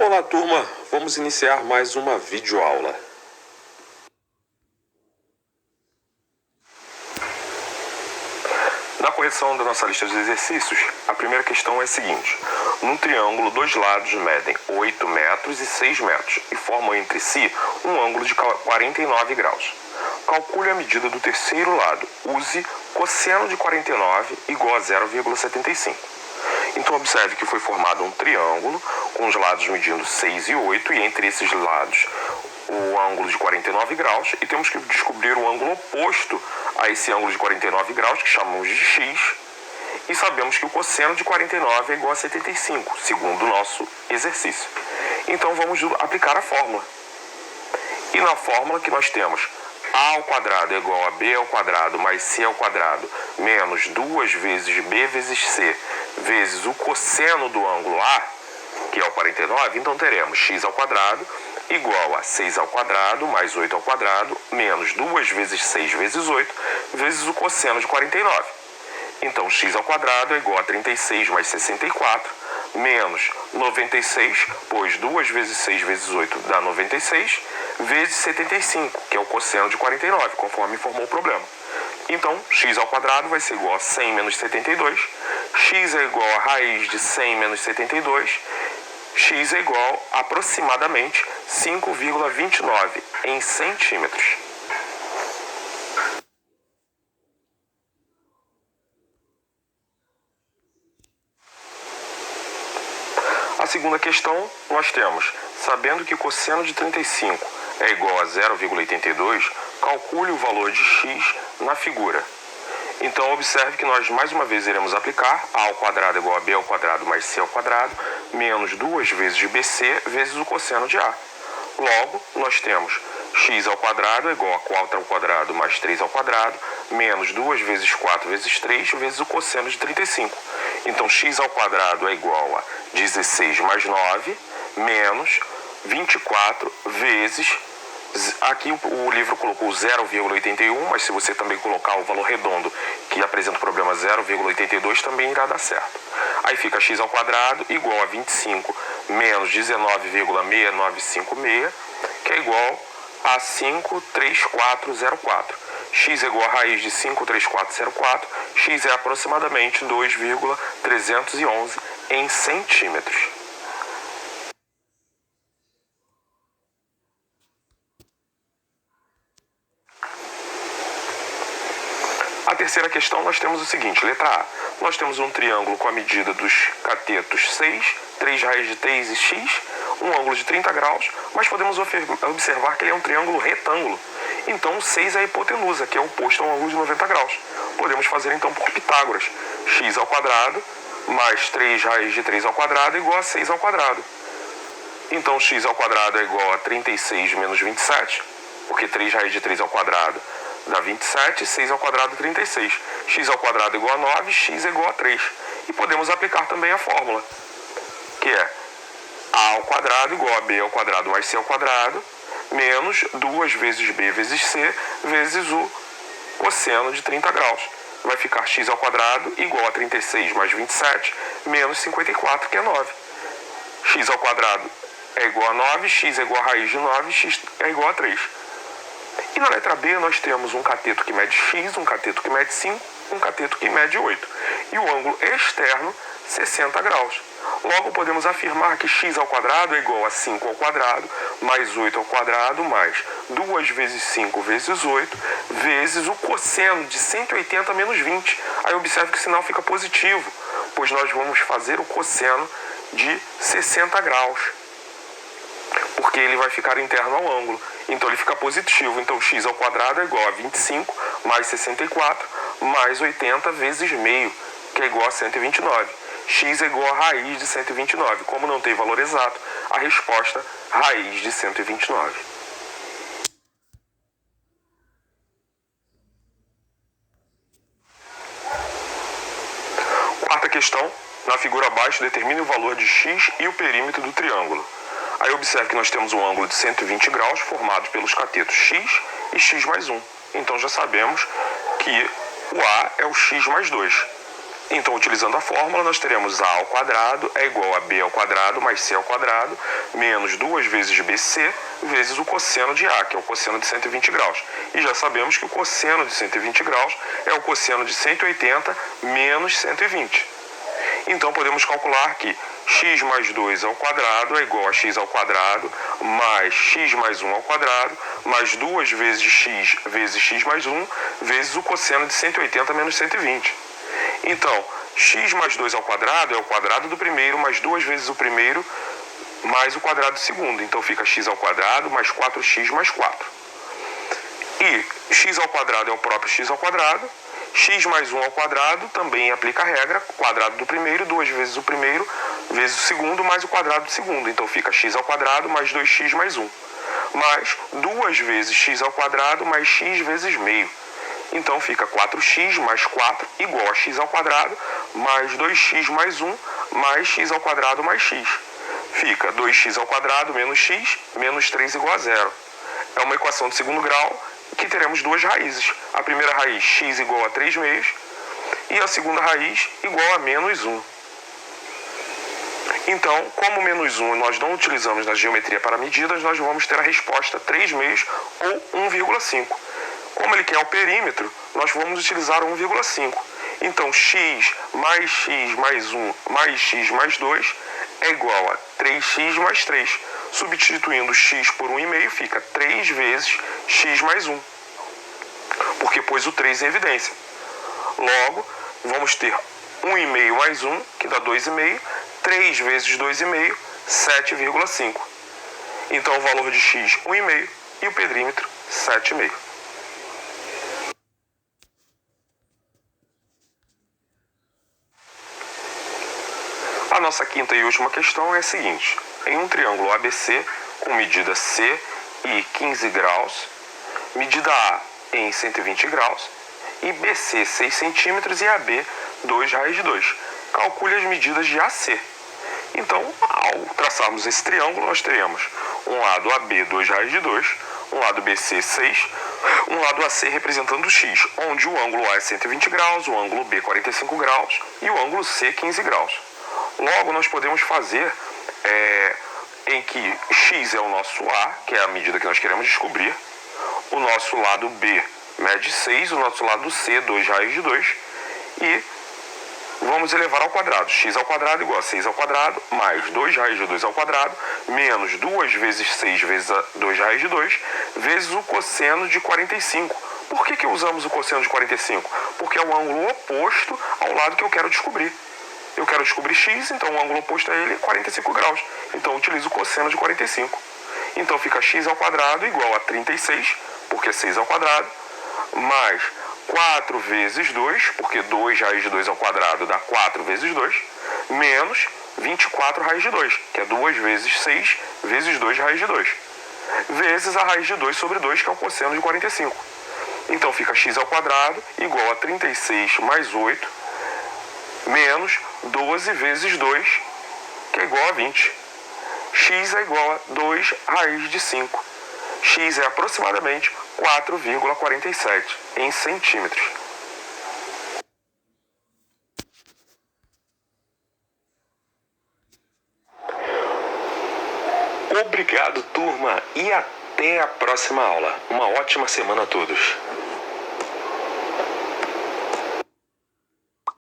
Olá, turma! Vamos iniciar mais uma videoaula. Na correção da nossa lista de exercícios, a primeira questão é a seguinte. Num triângulo, dois lados medem 8 metros e 6 metros e formam entre si um ângulo de 49 graus. Calcule a medida do terceiro lado. Use cosseno de 49 igual a 0,75. Então, observe que foi formado um triângulo com os lados medindo 6 e 8 e entre esses lados o ângulo de 49 graus e temos que descobrir o ângulo oposto a esse ângulo de 49 graus, que chamamos de x, e sabemos que o cosseno de 49 é igual a 75, segundo o nosso exercício. Então, vamos aplicar a fórmula. E na fórmula que nós temos a ao quadrado é igual a b ao quadrado mais c ao quadrado menos 2 vezes b vezes c vezes o cosseno do ângulo A, que é o 49, então teremos x ao quadrado igual a 6 ao quadrado mais 8 ao quadrado menos 2 vezes 6 vezes 8 vezes o cosseno de 49. Então, x ao quadrado é igual a 36 mais 64 menos 96, pois 2 vezes 6 vezes 8 dá 96, vezes 75, que é o cosseno de 49, conforme informou o problema. Então, x ao quadrado vai ser igual a 100 menos 72, x é igual a raiz de 100 menos 72, x é igual a aproximadamente 5,29 em centímetros. A segunda questão, nós temos, sabendo que o cosseno de 35 é igual a 0,82, calcule o valor de x na figura. Então, observe que nós, mais uma vez, iremos aplicar a ao quadrado igual a b ao quadrado mais c ao quadrado, menos 2 vezes bc vezes o cosseno de a. Logo, nós temos x ao quadrado é igual a 4 ao quadrado mais 3 ao quadrado, menos 2 vezes 4 vezes 3 vezes o cosseno de 35. Então, x ao quadrado é igual a 16 mais 9, menos 24 vezes... Aqui o livro colocou 0,81, mas se você também colocar o valor redondo que apresenta o problema 0,82, também irá dar certo. Aí fica x ao quadrado igual a 25 menos 19,6956, que é igual a 53404. X é igual a raiz de 53404, x é aproximadamente 2,311 em centímetros. A terceira questão, nós temos o seguinte, letra A. Nós temos um triângulo com a medida dos catetos 6, 3 raiz de 3 e x, um ângulo de 30 graus, mas podemos observar que ele é um triângulo retângulo. Então, 6 é a hipotenusa, que é oposto a um ângulo de 90 graus. Podemos fazer, então, por Pitágoras. X ao quadrado mais 3 raiz de 3 ao quadrado é igual a 6 ao quadrado. Então, x ao quadrado é igual a 36 menos 27, porque 3 raiz de 3 ao quadrado dá 27, 6 ao quadrado 36. X ao quadrado é igual a 9, x é igual a 3. E podemos aplicar também a fórmula, que é a ao quadrado igual a b ao quadrado mais c ao quadrado, menos 2 vezes b vezes c, vezes o cosseno de 30 graus. Vai ficar x ao quadrado igual a 36 mais 27, menos 54, que é 9. X ao quadrado é igual a 9, x é igual a raiz de 9, x é igual a 3. E na letra B nós temos um cateto que mede x, um cateto que mede 5, um cateto que mede 8. E o ângulo externo, 60 graus. Logo, podemos afirmar que x ao quadrado é igual a 5 ao quadrado, mais 8 ao quadrado, mais 2 vezes 5 vezes 8, vezes o cosseno de 180 menos 20. Aí observe que o sinal fica positivo, pois nós vamos fazer o cosseno de 60 graus. Porque ele vai ficar interno ao ângulo. Então, ele fica positivo. Então, x ao quadrado é igual a 25 mais 64 mais 80 vezes meio, que é igual a 129. X é igual a raiz de 129. Como não tem valor exato, a resposta raiz de 129. Quarta questão. Na figura abaixo, determine o valor de x e o perímetro do triângulo. Aí observe que nós temos um ângulo de 120 graus formado pelos catetos x e x mais 1. Então já sabemos que o A é o x mais 2. Então, utilizando a fórmula, nós teremos a ao quadrado é igual a b ao quadrado mais c ao quadrado, menos 2 vezes bc, vezes o cosseno de a, que é o cosseno de 120 graus. E já sabemos que o cosseno de 120 graus é o cosseno de 180 menos 120. Então, podemos calcular que x mais 2 ao quadrado é igual a x ao quadrado mais x mais 1 ao quadrado mais 2 vezes x mais 1 vezes o cosseno de 180 menos 120. Então, x mais 2 ao quadrado é o quadrado do primeiro mais 2 vezes o primeiro mais o quadrado do segundo. Então, fica x ao quadrado mais 4x mais 4. E x ao quadrado é o próprio x ao quadrado. X mais 1 ao quadrado também aplica a regra, quadrado do primeiro, 2 vezes o primeiro, vezes o segundo, mais o quadrado do segundo. Então fica x ao quadrado mais 2x mais 1. Mais 2 vezes x ao quadrado mais x vezes meio. Então fica 4x mais 4 igual a x ao quadrado mais 2x mais 1 mais x ao quadrado mais x. Fica 2x ao quadrado menos x menos 3 igual a 0. É uma equação de segundo grau que teremos duas raízes. A primeira raiz, x igual a 3 meios, e a segunda raiz igual a menos 1. Então, como menos 1 nós não utilizamos na geometria para medidas, nós vamos ter a resposta 3 meios ou 1,5. Como ele quer o perímetro, nós vamos utilizar 1,5. Então, x mais 1 mais x mais 2 é igual a 3x mais 3. Substituindo x por 1,5, fica 3 vezes x mais 1. Porque pôs o 3 em evidência. Logo, vamos ter 1,5 mais 1, que dá 2,5. 3 vezes 2,5, 7,5. Então, o valor de x, 1,5. E o perímetro, 7,5. A nossa quinta e última questão é a seguinte. Em um triângulo ABC, com medida C e 15 graus, medida A em 120 graus, e BC 6 centímetros e AB 2 raiz de 2. Calcule as medidas de AC. Então, ao traçarmos esse triângulo, nós teremos um lado AB 2 raiz de 2, um lado BC 6, um lado AC representando x, onde o ângulo A é 120 graus, o ângulo B 45 graus e o ângulo C 15 graus. Logo, nós podemos fazer em que x é o nosso A, que é a medida que nós queremos descobrir, o nosso lado B mede 6, o nosso lado C 2 raiz de 2, e vamos elevar ao quadrado. X ao quadrado igual a 6 ao quadrado, mais 2 raiz de 2 ao quadrado, menos 2 vezes 6 vezes 2 raiz de 2, vezes o cosseno de 45. Por que usamos o cosseno de 45? Porque é o ângulo oposto ao lado que eu quero descobrir. Eu quero descobrir x, então o ângulo oposto a ele é 45 graus. Então eu utilizo o cosseno de 45. Então fica x ao quadrado igual a 36, porque 6 ao quadrado, mais 4 vezes 2, porque 2 raiz de 2 ao quadrado dá 4 vezes 2, menos 24 raiz de 2, que é 2 vezes 6 vezes 2 raiz de 2, vezes a raiz de 2 sobre 2, que é o cosseno de 45. Então fica x ao quadrado igual a 36 mais 8, menos 12 vezes 2, que é igual a 20. X é igual a 2 raiz de 5. X é aproximadamente 4,47 em centímetros. Obrigado, turma, e até a próxima aula. Uma ótima semana a todos.